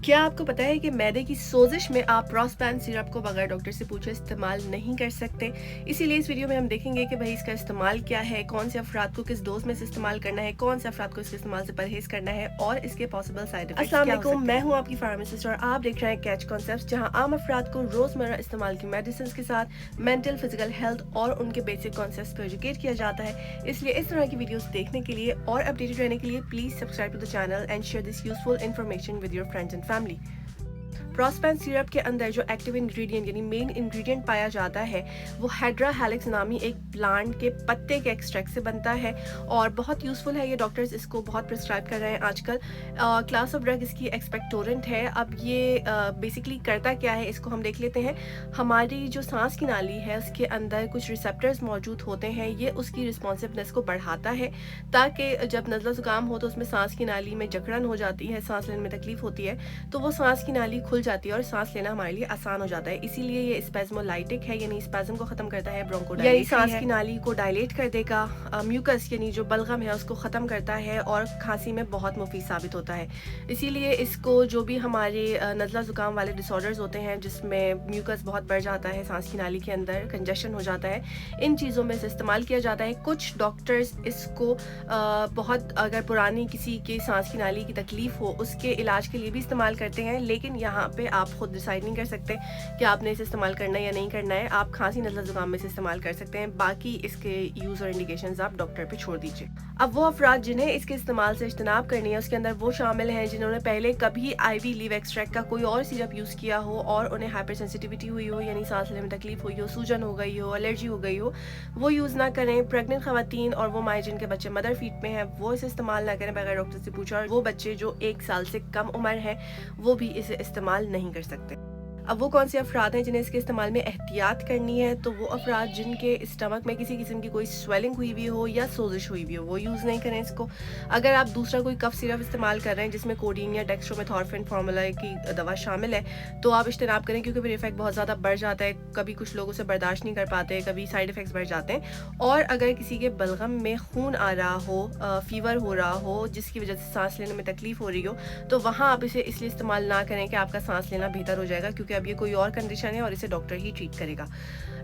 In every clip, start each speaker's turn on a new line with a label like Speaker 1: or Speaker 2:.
Speaker 1: क्या आपको पता है कि मैदे की सोजिश में आप प्रोस्पैन सिरप को बगैर डॉक्टर से पूछे इस्तेमाल नहीं कर सकते। इसीलिए इस वीडियो में हम देखेंगे कि भाई इसका इस्तेमाल क्या है, कौन से अफराद को किस डोज में से इस्तेमाल करना है, कौन से अफराद को इसके इस्तेमाल से परहेज करना है और इसके पॉसिबल साइड इफेक्ट्स क्या हो सकते हैं। मैं हूं आपकी फार्मासिस्ट और आप देख रहे हैं कैच कॉन्सेप्ट्स, जहां आम अफराद को रोजमर्रा इस्तेमाल की मेडिसिन के साथ मेंटल, फिजिकल हेल्थ और उनके बेसिक कॉन्सेप्ट्स पर एजुकेट किया जाता है। इसलिए इस तरह की वीडियोस देखने के लिए और अपडेटेड रहने के लिए please subscribe to the channel and share this useful information with your friends and family. Prospan syrup के अंदर जो एक्टिव इंग्रेडिएंट यानी मेन इंग्रेडिएंट पाया जाता है वो हेड्रा हेलिक्स नामी एक प्लांट के पत्ते के एक्सट्रैक्ट से बनता है और बहुत यूजफुल है। ये डॉक्टर्स इसको बहुत प्रिस्क्राइब कर रहे हैं आजकल। क्लास ऑफ ड्रग इसकी एक्सपेक्टोरेंट है। अब ये बेसिकली करता क्या है इसको हम देख लेते हैं। हमारी जो सांस की नाली है उसके अंदर कुछ रिसेप्टर्स मौजूद होते हैं, ये उसकी रिस्पॉन्सिवनेस को बढ़ाता है ताकि जब नज़ला ज़ुकाम हो तो उसमें सांस की नाली में जकड़न हो जाती है, सांस लेने में तकलीफ होती है, तो वो सांस की नाली खुल जाती है और सांस लेना हमारे लिए आसान हो जाता है। इसीलिए ये स्पेज़मोलाइटिक है, यानी स्पेज़म को खत्म करता है, ब्रोंकोडायलेटरी है, सांस की नाली को डायलेट कर देगा, म्यूकस यानी जो बलगम है उसको खत्म करता है और खांसी में बहुत मुफीद साबित होता है। इसीलिए इसको जो भी हमारे नज़ला ज़ुकाम वाले डिसऑर्डर्स होते हैं जिसमें म्यूकस बहुत बढ़ जाता है, सांस की नाली के अंदर कंजेशन हो जाता है, इन चीज़ों में से इस्तेमाल किया जाता है। कुछ डॉक्टर्स इसको बहुत अगर पुरानी किसी की सांस की नाली की तकलीफ हो उसके इलाज के लिए भी इस्तेमाल करते हैं, लेकिन यहाँ पे आप खुद डिसाइड नहीं कर सकते कि आपने इसे इस्तेमाल करना है या नहीं करना है। आप खांसी, नज़ला ज़ुकाम में से इस्तेमाल कर सकते हैं, बाकी इसके यूज़ और इंडिकेशंस आप डॉक्टर पे छोड़ दीजिए। अब वो अफराद जिन्हें इसके इस्तेमाल से इज्तनाब करनी है उसके अंदर वो शामिल हैं जिन्होंने पहले कभी आईवी लीव एक्सट्रैक्ट का कोई और सिरप यूज़ किया हो और उन्हें हाइपर सेंसिटिविटी हुई हो, यानी सांस लेने में तकलीफ हुई हो, सूजन हो गई हो, एलर्जी हो गई हो, वो यूज़ ना करें। प्रेग्नेंट खवातीन और वो माए जिनके बच्चे मदर फीट में हैं वो इसे इस्तेमाल ना करें बगैर डॉक्टर से पूछा, और वो बच्चे जो 1 साल से कम उम्र है वो भी इसे इस्तेमाल नहीं कर सकते। अब वो कौन से अफराद हैं जिन्हें इसके इस्तेमाल में एहतियात करनी है, तो वो अफराद जिनके स्टमक में किसी किस्म की कोई स्वेलिंग हुई हुई हो या सोजिश हुई हुई हो वो यूज़ नहीं करें इसको। अगर आप दूसरा कोई कफ सिरप इस्तेमाल कर रहे हैं जिसमें कोडीन या डेक्स्ट्रोमेथॉर्फिन फार्मूला की दवा शामिल है तो आप इज्तनाब करें, क्योंकि फिर इफेक्ट बहुत ज़्यादा बढ़ जाता है। कभी कुछ लोग उसे बर्दाश्त नहीं कर पाते, कभी साइड इफ़ेक्ट्स बढ़ जाते हैं। और अगर किसी के बलगम में खून आ रहा हो, फीवर हो रहा हो जिसकी वजह से सांस लेने में तकलीफ हो रही हो, तो वहाँ आप इसे इसलिए इस्तेमाल ना करें कि आपका सांस लेना बेहतर हो जाएगा, क्योंकि अब ये कोई और कंडीशन है और इसे डॉक्टर ही ट्रीट करेगा।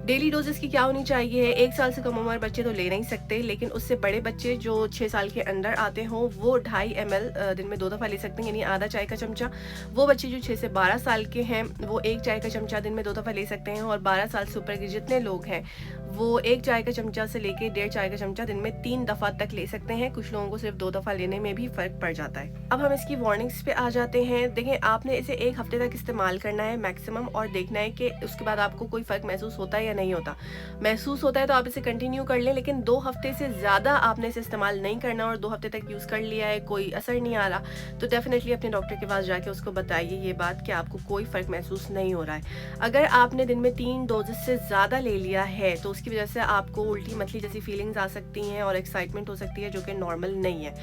Speaker 1: डेली डोजेस की क्या होनी चाहिए है, 1 साल से कम उम्र बच्चे तो ले नहीं सकते, लेकिन उससे बड़े बच्चे जो 6 साल के अंदर आते हों वो 2.5 ml दिन में 2 दफ़ा ले सकते हैं, यानी आधा चाय का चमचा। वो बच्चे जो 6 से 12 साल के हैं वो 1 चाय का चमचा दिन में 2 दफ़ा ले सकते हैं, और 12 साल से ऊपर के जितने लोग हैं वो 1 चाय का चमचा से लेके 1.5 चाय का चमचा दिन में 3 दफ़ा तक ले सकते हैं। कुछ लोगों को सिर्फ 2 दफ़ा लेने में भी फ़र्क पड़ जाता है। अब हम इसकी वार्निंग्स पे आ जाते हैं। देखें, आपने इसे 1 हफ्ते तक इस्तेमाल करना है मैक्सिमम, और देखना है कि उसके बाद आपको कोई फ़र्क महसूस होता है या नहीं होता। महसूस होता है तो आप इसे कंटिन्यू कर लें, लेकिन 2 हफ्ते से ज़्यादा आपने इसे इस्तेमाल नहीं करना और 2 हफ्ते तक यूज़ कर लिया है, कोई असर नहीं आ रहा, तो डेफिनेटली अपने डॉक्टर के पास जाके उसको बताइए ये बात कि आपको कोई फ़र्क महसूस नहीं हो रहा है। अगर आपने दिन में 3 डोजेस से ज़्यादा ले लिया है तो उसकी वजह से आपको उल्टी मतली जैसी फीलिंग्स आ सकती हैं और एक्साइटमेंट हो सकती है, जो कि नॉर्मल नहीं है।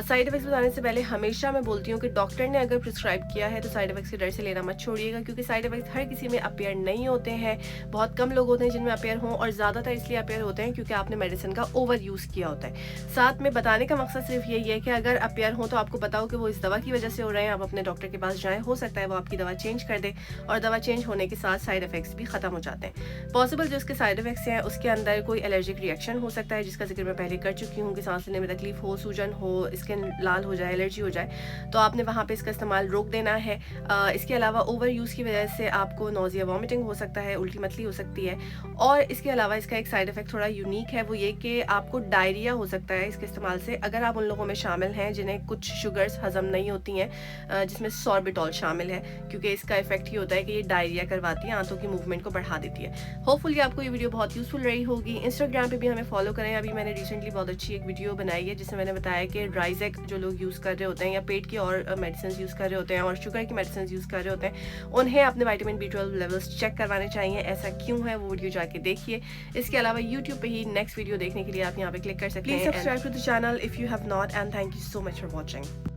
Speaker 1: साइड इफेक्ट्स बताने से पहले हमेशा मैं बोलती हूँ कि डॉक्टर ने अगर प्रिस्क्राइब किया है तो साइड इफेक्ट्स के डर से लेना मत छोड़िएगा, क्योंकि साइड इफेक्ट्स हर किसी में अपेयर नहीं होते हैं। बहुत कम लोग होते हैं जिनमें अपेयर हों, और ज़्यादातर इसलिए अपेयर होते हैं क्योंकि आपने मेडिसिन का ओवर यूज़ किया होता है। साथ में बताने का मकसद सिर्फ यही है कि अगर अपेयर हो तो आपको पता हो कि वो इस दवा की वजह से हो रहे हैं, आप अपने डॉक्टर के पास जाएं, हो सकता है वो आपकी दवा चेंज कर दे, और दवा चेंज होने के साथ साइड इफेक्ट्स भी खत्म हो जाते हैं। पॉसिबल जो उसके साइड इफेक्ट्स हैं उसके अंदर कोई एलर्जिक रिएक्शन हो सकता है, जिसका जिक्र मैं पहले कर चुकी हूँ कि सांस लेने में तकलीफ हो, सूजन हो, स्किन लाल हो जाए, एलर्जी हो जाए, तो आपने वहाँ पे इसका इस्तेमाल रोक देना है। इसके अलावा ओवर यूज़ की वजह से आपको नोजिया, वॉमिटिंग हो सकता है, उल्टी मतली हो सकती है, और इसके अलावा इसका एक साइड इफेक्ट थोड़ा यूनिक है, वो ये कि आपको डायरिया हो सकता है इसके इस्तेमाल से, अगर आप उन लोगों में शामिल हैं जिन्हें कुछ शुगर्स हजम नहीं होती हैं, जिसमें सॉर्बिटॉल शामिल है, क्योंकि इसका इफेक्ट ही होता है कि ये डायरिया करवाती है, आंतों की मूवमेंट को बढ़ा देती है। होपफुली आपको ये वीडियो बहुत यूजफुल रही होगी। इंस्टाग्राम पे भी हमें फॉलो करें। अभी मैंने रिसेंटली बहुत अच्छी एक वीडियो बनाई है जिसमें मैंने बताया कि राइजेक जो लोग यूज़ कर रहे होते हैं या पेट की और मेडिसिन यूज़ कर रहे होते हैं और शुगर की मेडिसिन यूज़ कर रहे होते हैं, उन्हें अपने विटामिन B12 लेवल्स चेक करवाने चाहिए। ऐसा क्यों है वो वीडियो जाके देखिए। इसके अलावा यूट्यूब पे ही नेक्स्ट वीडियो देखने के लिए आप यहाँ पे क्लिक कर सकते हैं। Please subscribe to the channel if you have not, and thank you so much for watching.